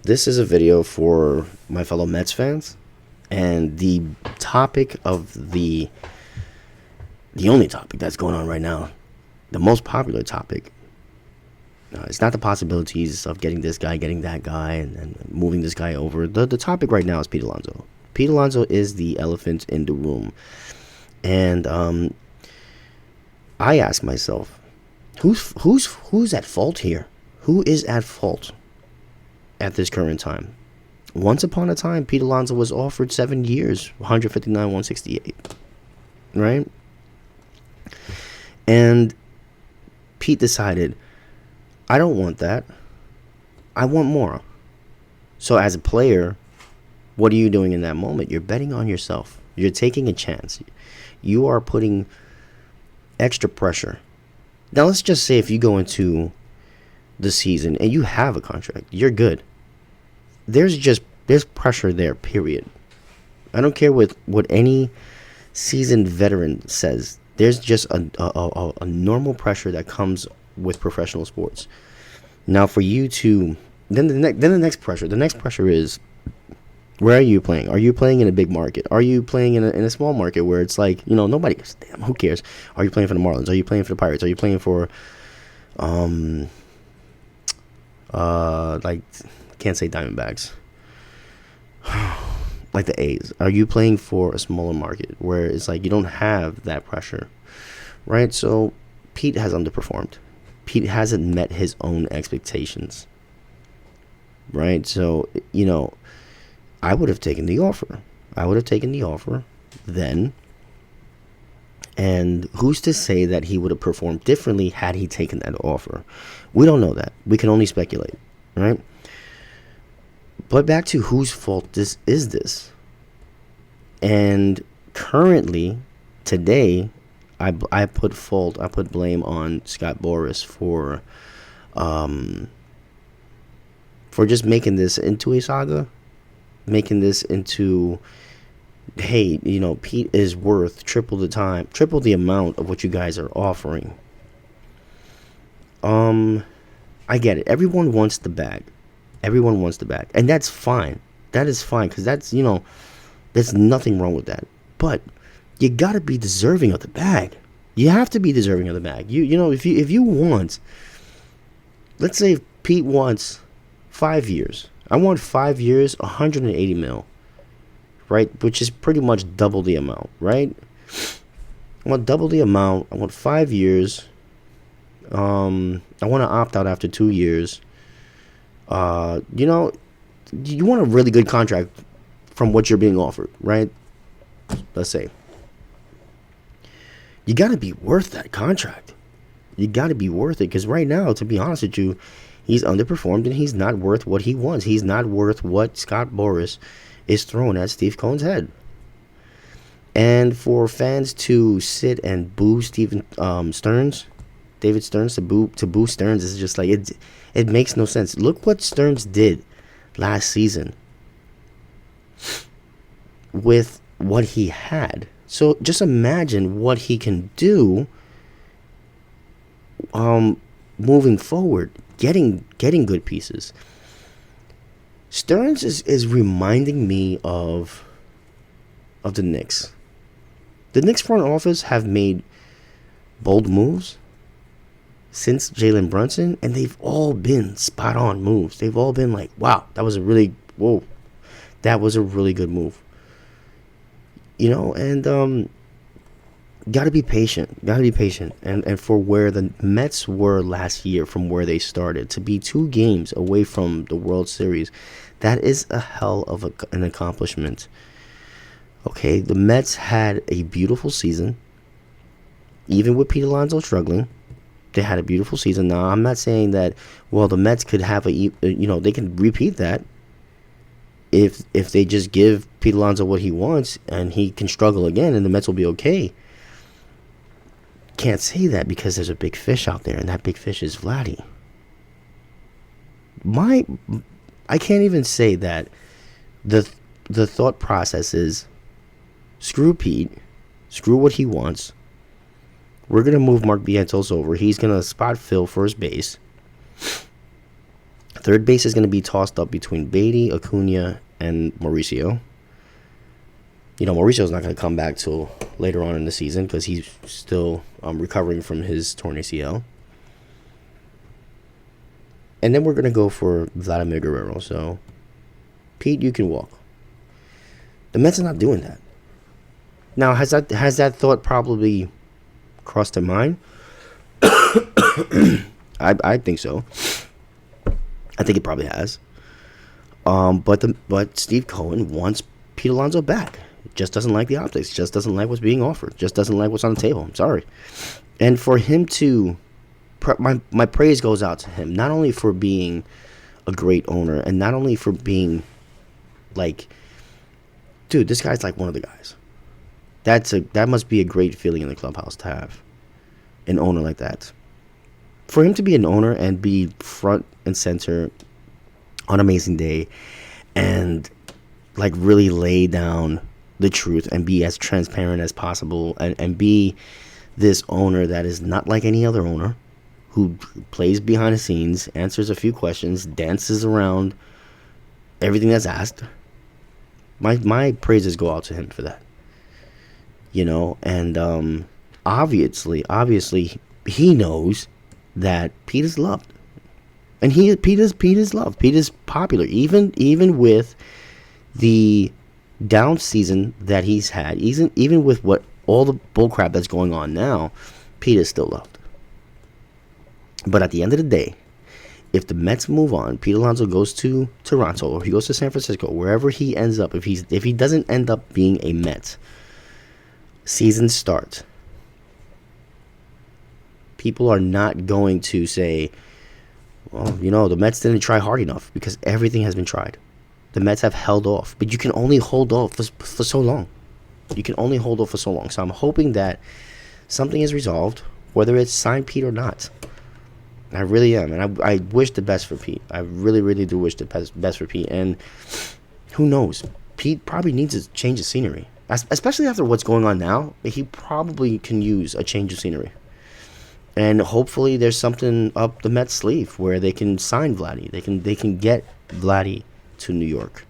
This is a video for my fellow Mets fans, and the topic of the only topic that's going on right now, the most popular topic. It's not the possibilities of getting this guy, getting that guy, and moving this guy over. The topic right now is Pete Alonso. Pete Alonso is the elephant in the room, and I ask myself, who's at fault here? Who is at fault at this current time? Once upon a time, Pete Alonso was offered 7 years, 159, 168, right? And Pete decided, I don't want that. I want more. So as a player, what are you doing in that moment? You're betting on yourself. You're taking a chance. You are putting extra pressure. Now let's just say if you go into the season and you have a contract, you're good. There's pressure there, period. I don't care what any seasoned veteran says. There's just a normal pressure that comes with professional sports. Now for you to then the next pressure is, where are you playing? Are you playing in a big market? Are you playing in a small market where it's like, nobody gives a damn, who cares? Are you playing for the Marlins? Are you playing for the Pirates? Are you playing for like, can't say Diamondbacks, like the A's? Are you playing for a smaller market where it's like you don't have that pressure, right? So Pete has underperformed. Pete hasn't met his own expectations, right? So, I would have taken the offer. Then. And who's to say that he would have performed differently had he taken that offer? We don't know that. We can only speculate, right? But back to whose fault this is. And currently, today, I put blame on Scott Boras for just making this into a saga, making this into, hey, Pete is worth triple the amount of what you guys are offering. I get it. Everyone wants the bag. And that's fine. That is fine, because that's, there's nothing wrong with that. But you gotta be deserving of the bag. You have to be deserving of the bag. If you want, let's say Pete wants 5 years. I want 5 years, 180 mil. Right? Which is pretty much double the amount, right? I want double the amount. I want 5 years. I want to opt out after 2 years. You want a really good contract from what you're being offered, right? Let's say. You got to be worth that contract. You got to be worth it, because right now, to be honest with you, he's underperformed and he's not worth what he wants. He's not worth what Scott Boras is throwing at Steve Cohen's head. And for fans to sit and boo David Stearns, to boo Stearns, is just like, it makes no sense. Look what Stearns did last season with what he had. So just imagine what he can do moving forward, getting good pieces. Stearns is reminding me of the Knicks. The Knicks front office have made bold moves since Jalen Brunson, and they've all been spot on moves. They've all been like, wow, that was a really good move. And gotta be patient. And for where the Mets were last year, from where they started, to be 2 games away from the World Series, that is a hell of an accomplishment. Okay, the Mets had a beautiful season. Even with Pete Alonso struggling, they had a beautiful season. Now, I'm not saying that, well, the Mets could have they can repeat that if they just give Pete Alonso what he wants, and he can struggle again and the Mets will be okay. Can't say that, because there's a big fish out there, and that big fish is Vladdy. I can't even say that the thought process is, screw Pete, screw what he wants. We're going to move Mark Vientos over. He's going to spot fill first base. Third base is going to be tossed up between Beatty, Acuna, and Mauricio. Mauricio's not going to come back till later on in the season because he's still recovering from his torn ACL. And then we're going to go for Vladimir Guerrero. So, Pete, you can walk. The Mets are not doing that. Now, has that thought probably crossed their mind? I think so. I think it probably has. But Steve Cohen wants Pete Alonso back. Just doesn't like the optics. Just doesn't like what's being offered. Just doesn't like what's on the table. I'm sorry. And for him to, my praise goes out to him. Not only for being a great owner, and not only for being like, dude, this guy's like one of the guys. That must be a great feeling in the clubhouse to have an owner like that. For him to be an owner and be front and center on Amazing Day, and like really lay down the truth and be as transparent as possible, and be this owner that is not like any other owner, who plays behind the scenes, answers a few questions, dances around everything that's asked. My praises go out to him for that. And obviously he knows that Pete is loved. And Pete is loved. Pete is popular, even with the down season that he's had, even with what all the bullcrap that's going on now. Pete is still loved. But at the end of the day, if the Mets move on, Pete Alonso goes to Toronto, or he goes to San Francisco, wherever he ends up, if he doesn't end up being a Met, season starts, people are not going to say, well, the Mets didn't try hard enough, because everything has been tried. The Mets have held off, but you can only hold off for so long. You can only hold off for so long. So I'm hoping that something is resolved, whether it's sign Pete or not. I really am, and I wish the best for Pete. I really, really do wish the best for Pete. And who knows? Pete probably needs to change the scenery, especially after what's going on now. He probably can use a change of scenery. And hopefully there's something up the Mets sleeve where they can sign Vladdy. They can get Vladdy to New York.